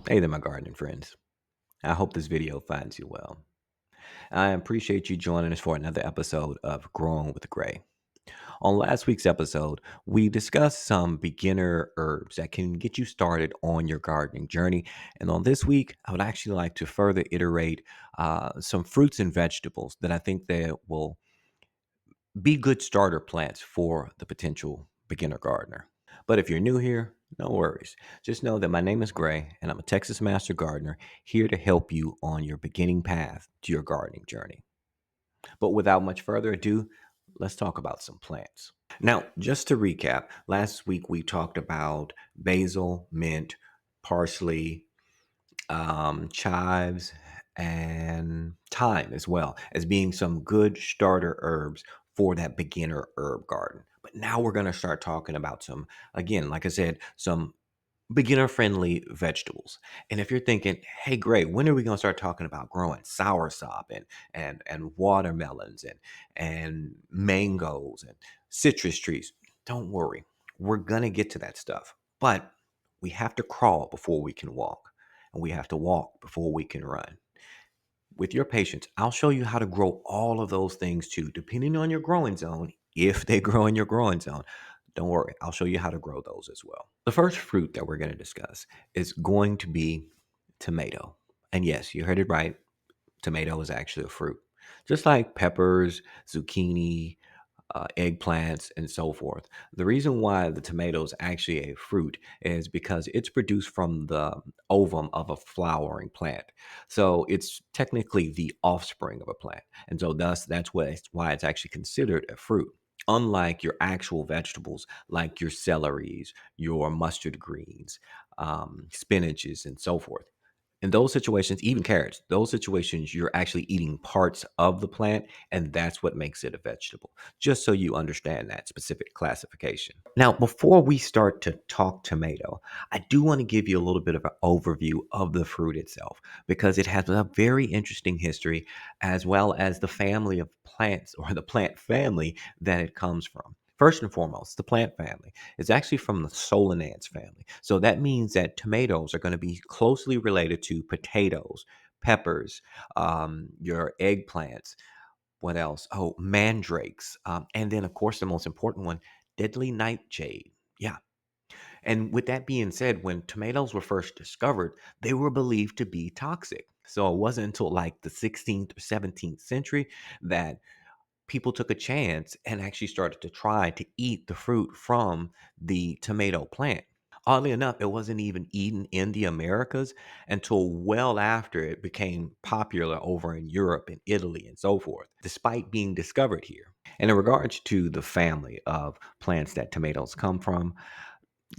Hey there, my gardening friends. I hope this video finds you well. I appreciate you joining us for another episode of Growing with Gray. On last week's episode, we discussed some beginner herbs that can get you started on your gardening journey. And on this week, I would actually like to further iterate some fruits and vegetables that I think that will be good starter plants for the potential beginner gardener. But if you're new here, no worries. Just know that my name is Gray and I'm a Texas Master Gardener here to help you on your beginning path to your gardening journey. But without much further ado, let's talk about some plants. Now, just to recap, last week we talked about basil, mint, parsley, chives, and thyme as well as being some good starter herbs for that beginner herb garden. But now we're going to start talking about some, again, like I said, some beginner friendly vegetables. And if you're thinking, hey, great, when are we going to start talking about growing soursop and watermelons and mangoes and citrus trees? Don't worry, we're going to get to that stuff. But we have to crawl before we can walk, and we have to walk before we can run. With your patience, I'll show you how to grow all of those things too, depending on your growing zone. If they grow in your growing zone, don't worry, I'll show you how to grow those as well. The first fruit that we're going to discuss is going to be tomato. And yes, you heard it right. Tomato is actually a fruit. Just like peppers, zucchini, eggplants, and so forth. The reason why the tomato is actually a fruit is because it's produced from the ovum of a flowering plant. So it's technically the offspring of a plant. And so thus why it's actually considered a fruit. Unlike your actual vegetables, like your celeries, your mustard greens, spinaches, and so forth. In those situations, even carrots, those situations, you're actually eating parts of the plant, and that's what makes it a vegetable, just so you understand that specific classification. Now, before we start to talk tomato, I do want to give you a little bit of an overview of the fruit itself because it has a very interesting history as well as the family of plants or the plant family that it comes from. First and foremost, the plant family is actually from the Solanans family. So that means that tomatoes are going to be closely related to potatoes, peppers, your eggplants. What else? Oh, mandrakes. And then, of course, the most important one, deadly nightshade. Yeah. And with that being said, when tomatoes were first discovered, they were believed to be toxic. So it wasn't until like the 16th or 17th century that people took a chance and actually started to try to eat the fruit from the tomato plant. Oddly enough, it wasn't even eaten in the Americas until well after it became popular over in Europe and Italy and so forth, despite being discovered here. And in regards to the family of plants that tomatoes come from,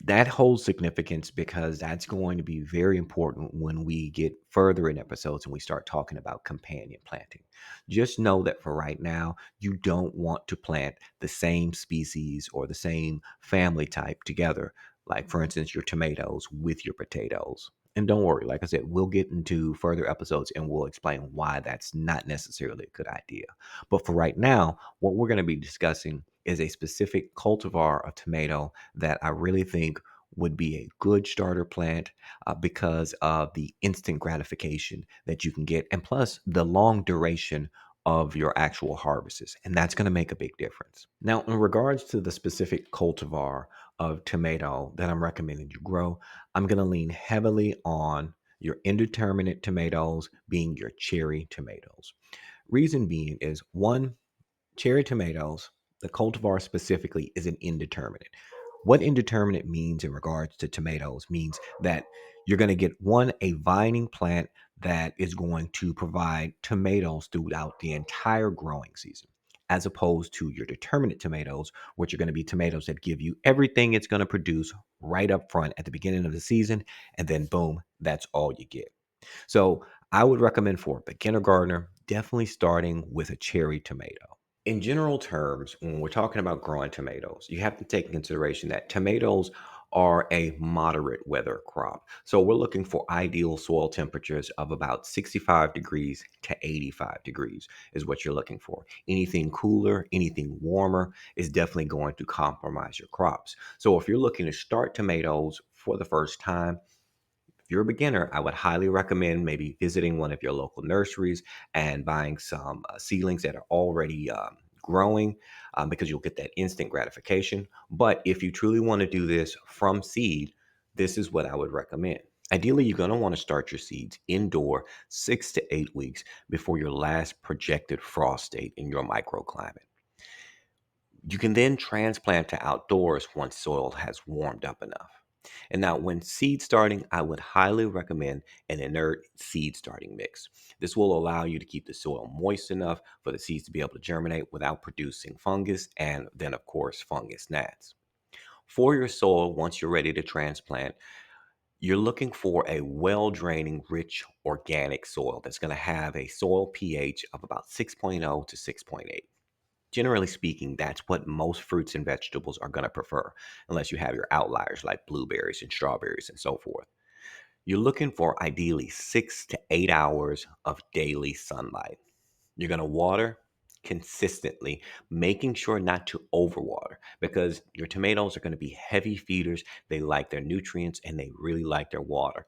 that holds significance because that's going to be very important when we get further in episodes and we start talking about companion planting. Just know that for right now, you don't want to plant the same species or the same family type together. Like, for instance, your tomatoes with your potatoes. And don't worry, like I said, we'll get into further episodes and we'll explain why that's not necessarily a good idea. But for right now, what we're going to be discussing is a specific cultivar of tomato that I really think would be a good starter plant because of the instant gratification that you can get, and plus the long duration of your actual harvests. And that's going to make a big difference. Now, in regards to the specific cultivar of tomato that I'm recommending you grow, I'm going to lean heavily on your indeterminate tomatoes being your cherry tomatoes. Reason being is one, cherry tomatoes, the cultivar specifically, is an indeterminate. What indeterminate means in regards to tomatoes means that you're going to get one, a vining plant that is going to provide tomatoes throughout the entire growing season, as opposed to your determinate tomatoes, which are going to be tomatoes that give you everything it's going to produce right up front at the beginning of the season, and then boom, that's all you get. So I would recommend for a beginner gardener, definitely starting with a cherry tomato. In general terms, when we're talking about growing tomatoes, you have to take in consideration that tomatoes are a moderate weather crop. So we're looking for ideal soil temperatures of about 65 degrees to 85 degrees is what you're looking for. Anything cooler, anything warmer is definitely going to compromise your crops. So if you're looking to start tomatoes for the first time, if you're a beginner, I would highly recommend maybe visiting one of your local nurseries and buying some seedlings that are already growing, because you'll get that instant gratification. But if you truly want to do this from seed, this is what I would recommend. Ideally, you're going to want to start your seeds indoor 6 to 8 weeks before your last projected frost date in your microclimate. You can then transplant to outdoors once soil has warmed up enough. And now, when seed starting, I would highly recommend an inert seed starting mix. This will allow you to keep the soil moist enough for the seeds to be able to germinate without producing fungus and then, of course, fungus gnats. For your soil, once you're ready to transplant, you're looking for a well draining, rich organic soil that's going to have a soil pH of about 6.0 to 6.8. Generally speaking, that's what most fruits and vegetables are going to prefer, unless you have your outliers like blueberries and strawberries and so forth. You're looking for ideally 6 to 8 hours of daily sunlight. You're going to water consistently, making sure not to overwater because your tomatoes are going to be heavy feeders. They like their nutrients and they really like their water.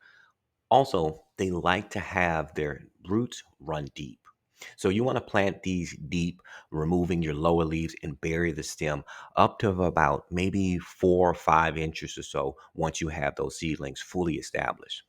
Also, they like to have their roots run deep. So you want to plant these deep, removing your lower leaves and bury the stem up to about maybe 4 or 5 inches or so once you have those seedlings fully established.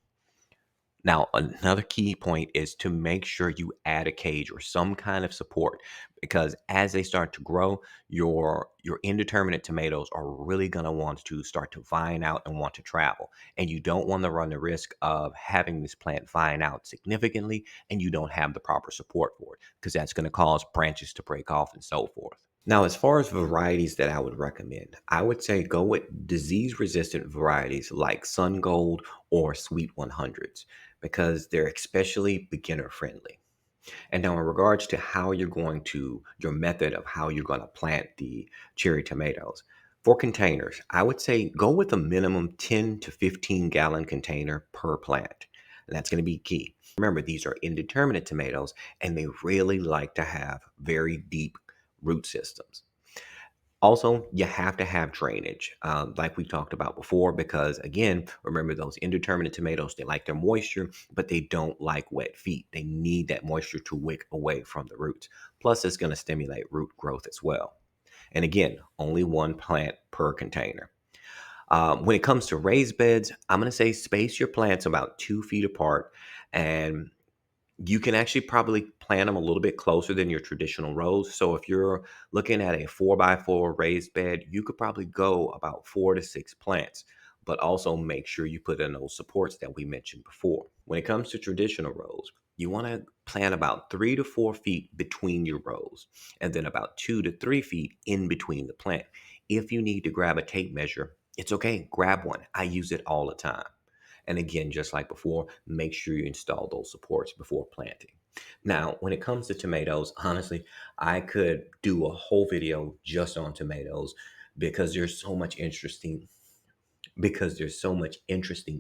Now, another key point is to make sure you add a cage or some kind of support because as they start to grow, your indeterminate tomatoes are really going to want to start to vine out and want to travel. And you don't want to run the risk of having this plant vine out significantly and you don't have the proper support for it because that's going to cause branches to break off and so forth. Now, as far as varieties that I would recommend, I would say go with disease resistant varieties like Sun Gold or Sweet 100s because they're especially beginner friendly. And now, in regards to how you're going to, your method of how you're going to plant the cherry tomatoes, for containers, I would say go with a minimum 10 to 15 gallon container per plant. And that's going to be key. Remember, these are indeterminate tomatoes and they really like to have very deep root systems. Also, you have to have drainage, like we talked about before, because again, remember those indeterminate tomatoes, they like their moisture, but they don't like wet feet. They need that moisture to wick away from the roots. Plus, it's going to stimulate root growth as well. And again, only one plant per container. When it comes to raised beds, I'm going to say space your plants about 2 feet apart and you can actually probably plant them a little bit closer than your traditional rows. So if you're looking at a 4x4 raised bed, you could probably go about 4 to 6 plants, but also make sure you put in those supports that we mentioned before. When it comes to traditional rows, you want to plant about 3 to 4 feet between your rows and then about 2 to 3 feet in between the plant. If you need to grab a tape measure, it's okay, grab one. I use it all the time. And again, just like before, make sure you install those supports before planting. Now, when it comes to tomatoes, honestly, I could do a whole video just on tomatoes because there's so much interesting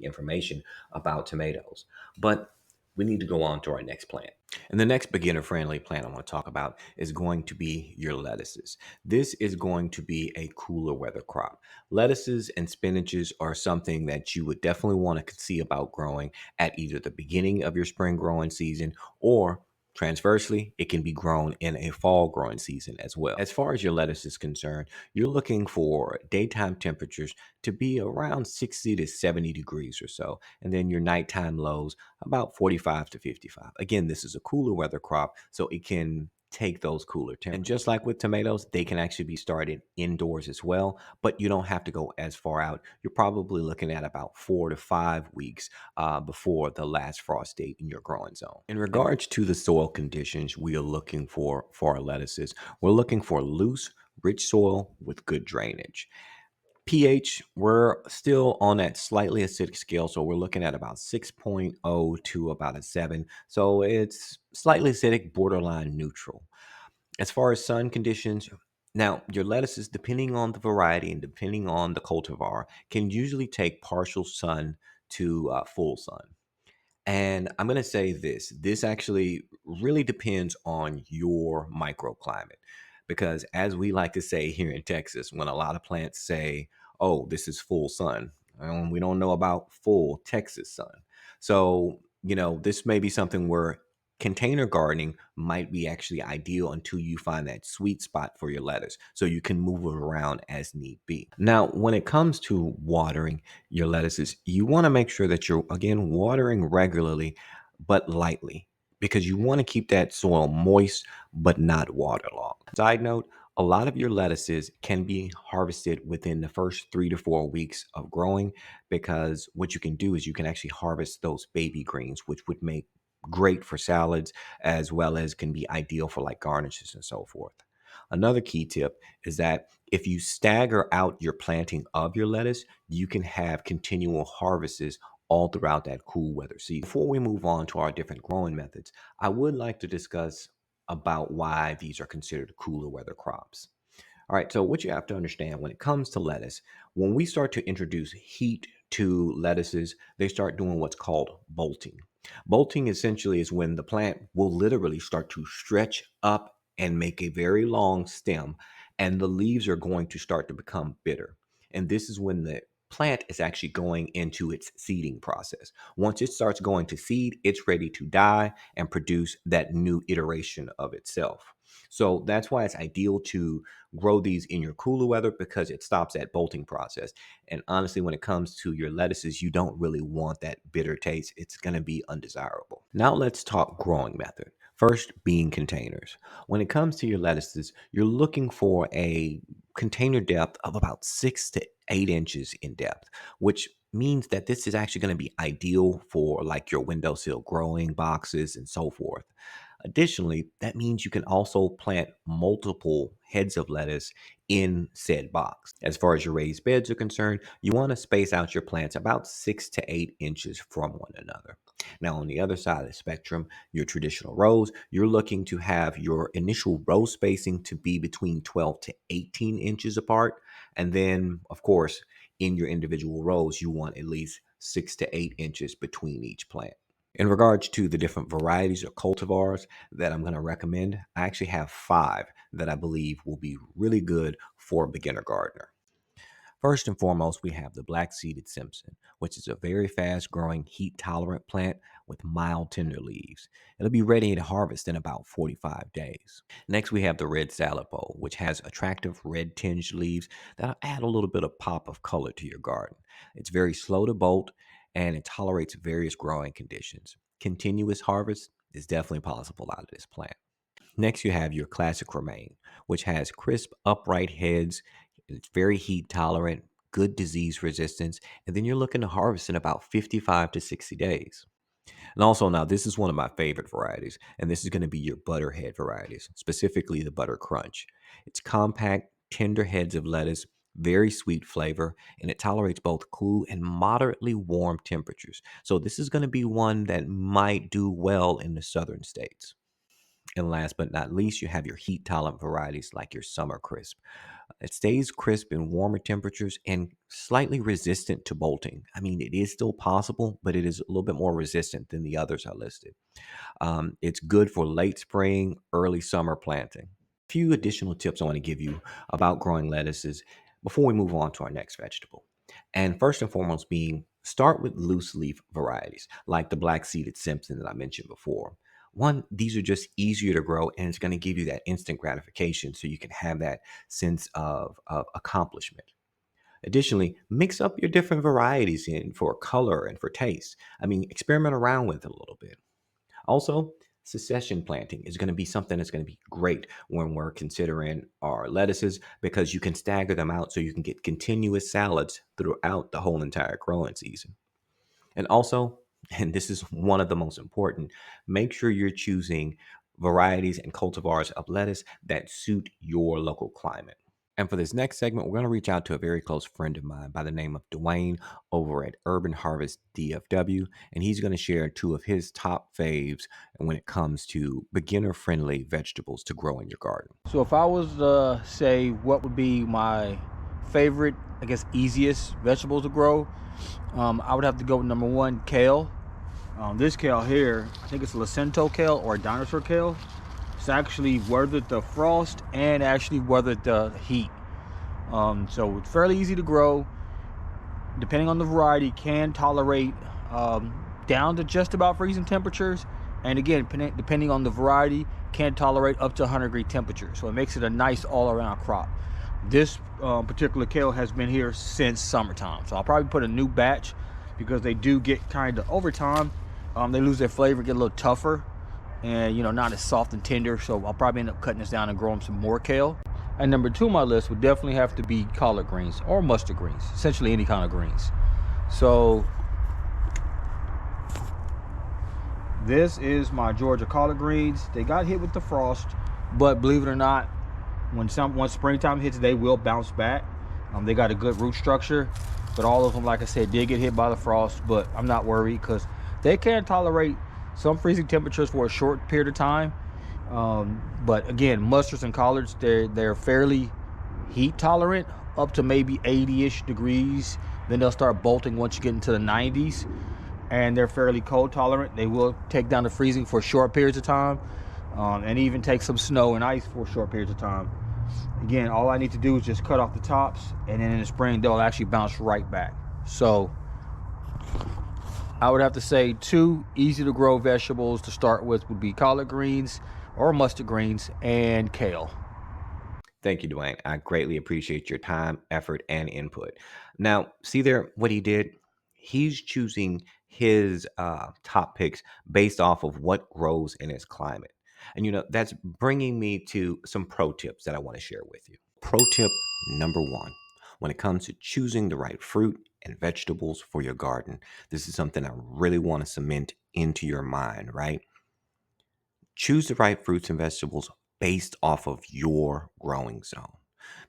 information about tomatoes. But we need to go on to our next plant. And the next beginner friendly plant I want to talk about is going to be your lettuces. This is going to be a cooler weather crop. Lettuces and spinaches are something that you would definitely want to see about growing at either the beginning of your spring growing season or transversely, it can be grown in a fall growing season as well. As far as your lettuce is concerned, you're looking for daytime temperatures to be around 60 to 70 degrees or so, and then your nighttime lows about 45 to 55. Again, this is a cooler weather crop, so it can take those cooler temperatures. And just like with tomatoes, they can actually be started indoors as well, but you don't have to go as far out. You're probably looking at about 4 to 5 weeks before the last frost date in your growing zone. In regards to the soil conditions we are looking for our lettuces, we're looking for loose, rich soil with good drainage. pH, we're still on that slightly acidic scale, so we're looking at about 6.0 to about a 7. So it's slightly acidic, borderline neutral. As far as sun conditions, now your lettuces, depending on the variety and depending on the cultivar, can usually take partial sun to full sun. And I'm going to say this actually really depends on your microclimate. Because as we like to say here in Texas, when a lot of plants say, oh, this is full sun, And we don't know about full Texas sun. So, this may be something where container gardening might be actually ideal until you find that sweet spot for your lettuce so you can move it around as need be. Now, when it comes to watering your lettuces, you want to make sure that you're, again, watering regularly but lightly because you want to keep that soil moist but not waterlogged. Side note, a lot of your lettuces can be harvested within the first 3 to 4 weeks of growing because what you can do is you can actually harvest those baby greens, which would make great for salads as well as can be ideal for like garnishes and so forth. Another key tip is that if you stagger out your planting of your lettuce, you can have continual harvests all throughout that cool weather season. Before we move on to our different growing methods, I would like to discuss about why these are considered cooler weather crops. All right, so what you have to understand when it comes to lettuce, when we start to introduce heat to lettuces, they start doing what's called bolting. Bolting essentially is when the plant will literally start to stretch up and make a very long stem, and the leaves are going to start to become bitter. And this is when the plant is actually going into its seeding process. Once it starts going to seed, it's ready to die and produce that new iteration of itself. So that's why it's ideal to grow these in your cooler weather because it stops that bolting process. And honestly, when it comes to your lettuces, you don't really want that bitter taste. It's going to be undesirable. Now let's talk growing method. First, being containers. When it comes to your lettuces, you're looking for a container depth of about 6 to 8 inches in depth, which means that this is actually going to be ideal for like your windowsill growing boxes and so forth. Additionally, that means you can also plant multiple heads of lettuce in said box. As far as your raised beds are concerned, you want to space out your plants about 6 to 8 inches from one another. Now, on the other side of the spectrum, your traditional rows, you're looking to have your initial row spacing to be between 12 to 18 inches apart. And then, of course, in your individual rows, you want at least 6 to 8 inches between each plant. In regards to the different varieties or cultivars that I'm going to recommend, I actually have five that I believe will be really good for a beginner gardener. First and foremost, we have the black seeded Simpson, which is a very fast growing, heat tolerant plant with mild, tender leaves. It'll be ready to harvest in about 45 days. Next, we have the red salad bowl, which has attractive red tinged leaves that'll add a little bit of pop of color to your garden. It's very slow to bolt and it tolerates various growing conditions. Continuous harvest is definitely possible out of this plant. Next, you have your classic romaine, which has crisp, upright heads. It's very heat tolerant, good disease resistance, and then you're looking to harvest in about 55 to 60 days. And also, now this is one of my favorite varieties, and this is going to be your butterhead varieties, specifically the butter crunch. It's compact, tender heads of lettuce, very sweet flavor, and it tolerates both cool and moderately warm temperatures. So this is going to be one that might do well in the southern states. And last but not least, you have your heat tolerant varieties like your summer crisp. It stays crisp in warmer temperatures and slightly resistant to bolting. I mean, it is still possible, but it is a little bit more resistant than the others I listed. It's good for late spring, early summer planting. A few additional tips I want to give you about growing lettuces before we move on to our next vegetable. And first and foremost, being start with loose leaf varieties like the black seeded Simpson that I mentioned before. One, these are just easier to grow and it's going to give you that instant gratification so you can have that sense of accomplishment. Additionally, mix up your different varieties in for color and for taste. I mean, experiment around with it a little bit. Also, succession planting is going to be something that's going to be great when we're considering our lettuces because you can stagger them out so you can get continuous salads throughout the whole entire growing season. And also, and this is one of the most important, make sure you're choosing varieties and cultivars of lettuce that suit your local climate. And for this next segment, we're going to reach out to a very close friend of mine by the name of Dewayne over at Urban Harvest DFW. And he's going to share two of his top faves when it comes to beginner friendly vegetables to grow in your garden. So if I was to say what would be my favorite, I guess, easiest vegetables to grow, I would have to go with number one, kale. This kale here, I think it's a Lacento kale or a Dinosaur kale. It's actually weathered the frost and actually weathered the heat. So it's fairly easy to grow. depending on the variety, can tolerate down to just about freezing temperatures. And again, depending on the variety, can tolerate up to 100-degree temperature. So it makes it a nice all-around crop. This particular kale has been here since summertime. So I'll probably put a new batch because they do get kind of, over time, they lose their flavor, get a little tougher, and not as soft and tender. So I'll probably end up cutting this down and growing some more kale. And number two on my list would definitely have to be collard greens or mustard greens, essentially any kind of greens. So this is my Georgia collard greens. They got hit with the frost, but believe it or not, once springtime hits, they will bounce back. They got a good root structure, but all of them, like I said, did get hit by the frost. But I'm not worried because they can tolerate some freezing temperatures for a short period of time. But again, mustards and collards, they're fairly heat tolerant, up to maybe 80-ish degrees. Then they'll start bolting once you get into the 90s. And they're fairly cold tolerant. They will take down the freezing for short periods of time, and even take some snow and ice for short periods of time. Again, all I need to do is just cut off the tops, and then in the spring they'll actually bounce right back. So I would have to say two easy to grow vegetables to start with would be collard greens or mustard greens and kale. Thank you, Dwayne. I greatly appreciate your time, effort, and input. Now, see there what he did? He's choosing his top picks based off of what grows in his climate. And that's bringing me to some pro tips that I want to share with you. Pro tip number one: when it comes to choosing the right fruit and vegetables for your garden, this is something I really want to cement into your mind, right? Choose the right fruits and vegetables based off of your growing zone.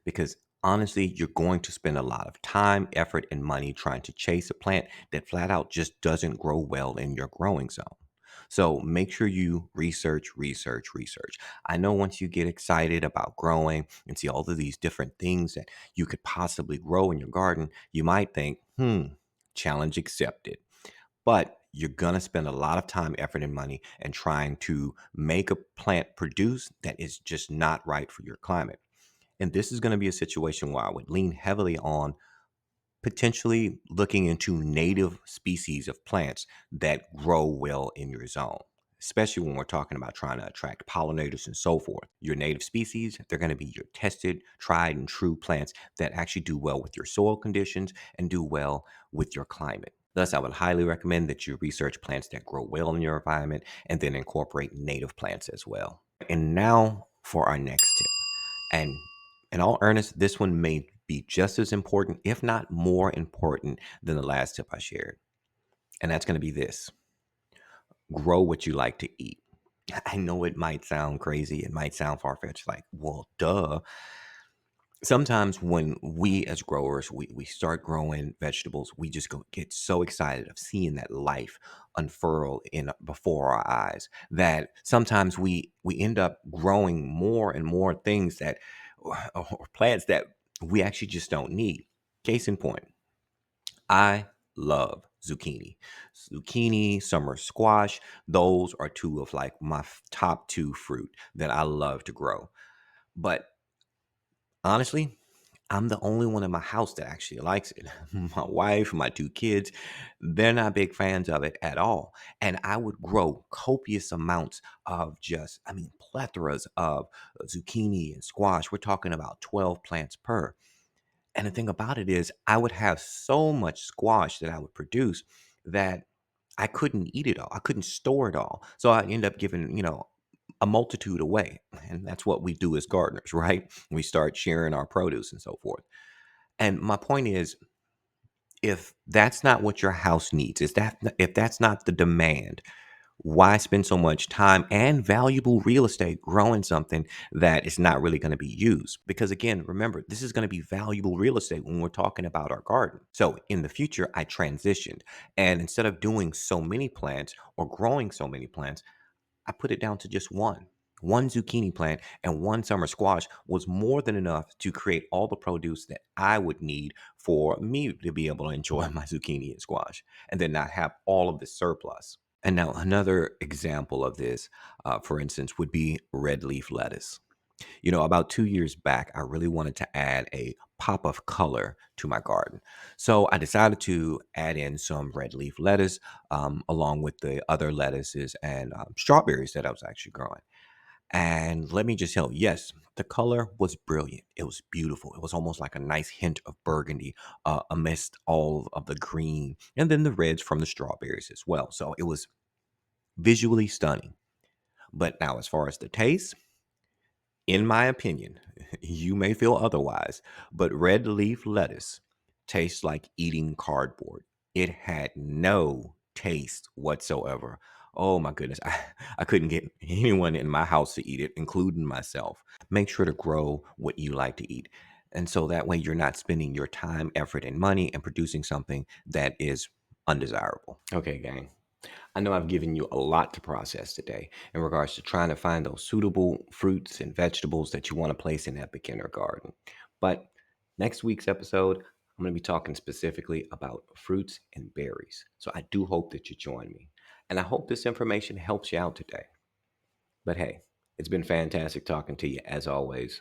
Because honestly, you're going to spend a lot of time, effort, and money trying to chase a plant that flat out just doesn't grow well in your growing zone. So make sure you research, research, research. I know once you get excited about growing and see all of these different things that you could possibly grow in your garden, you might think, challenge accepted. But you're going to spend a lot of time, effort, and money and trying to make a plant produce that is just not right for your climate. And this is going to be a situation where I would lean heavily on potentially looking into native species of plants that grow well in your zone, especially when we're talking about trying to attract pollinators and so forth. Your native species, they're going to be your tested, tried, and true plants that actually do well with your soil conditions and do well with your climate. Thus, I would highly recommend that you research plants that grow well in your environment and then incorporate native plants as well. And now for our next tip. And in all earnest, this one may be just as important, if not more important, than the last tip I shared. And that's going to be this: grow what you like to eat. I know it might sound crazy. It might sound far fetched, like, well, duh. Sometimes when we as growers, we start growing vegetables, we just get so excited of seeing that life unfurl in before our eyes that sometimes we end up growing more and more things that or plants that we actually just don't need. Case in point, I love zucchini. Zucchini, summer squash, those are two of like my top two fruit that I love to grow. But honestly, I'm the only one in my house that actually likes it. My wife, my two kids, they're not big fans of it at all. And I would grow copious amounts of plethoras of zucchini and squash. We're talking about 12 plants per. And the thing about it is, I would have so much squash that I would produce that I couldn't eat it all. I couldn't store it all. So I end up giving, a multitude away. And that's what we do as gardeners, right? We start sharing our produce and so forth. And my point is, if that's not what your house needs, if that's not the demand, why spend so much time and valuable real estate growing something that is not really going to be used? Because again, remember, this is going to be valuable real estate when we're talking about our garden. So in the future, I transitioned, and instead of doing so many plants or growing so many plants, I put it down to just one. One zucchini plant and one summer squash was more than enough to create all the produce that I would need for me to be able to enjoy my zucchini and squash and then not have all of the surplus. And now, another example of this, for instance, would be red leaf lettuce. About 2 years back, I really wanted to add a pop of color to my garden. So I decided to add in some red leaf lettuce along with the other lettuces and strawberries that I was actually growing. And let me just tell you, yes, the color was brilliant. It was beautiful. It was almost like a nice hint of burgundy amidst all of the green and then the reds from the strawberries as well. So it was visually stunning. But now, as far as the taste, in my opinion, you may feel otherwise, but red leaf lettuce tastes like eating cardboard. It had no taste whatsoever. Oh my goodness. I couldn't get anyone in my house to eat it, including myself. Make sure to grow what you like to eat. And so that way you're not spending your time, effort, and money and producing something that is undesirable. Okay, gang. I know I've given you a lot to process today in regards to trying to find those suitable fruits and vegetables that you want to place in that beginner garden. But next week's episode, I'm going to be talking specifically about fruits and berries. So I do hope that you join me. And I hope this information helps you out today. But hey, it's been fantastic talking to you as always.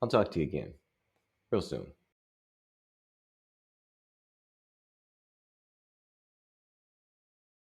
I'll talk to you again real soon.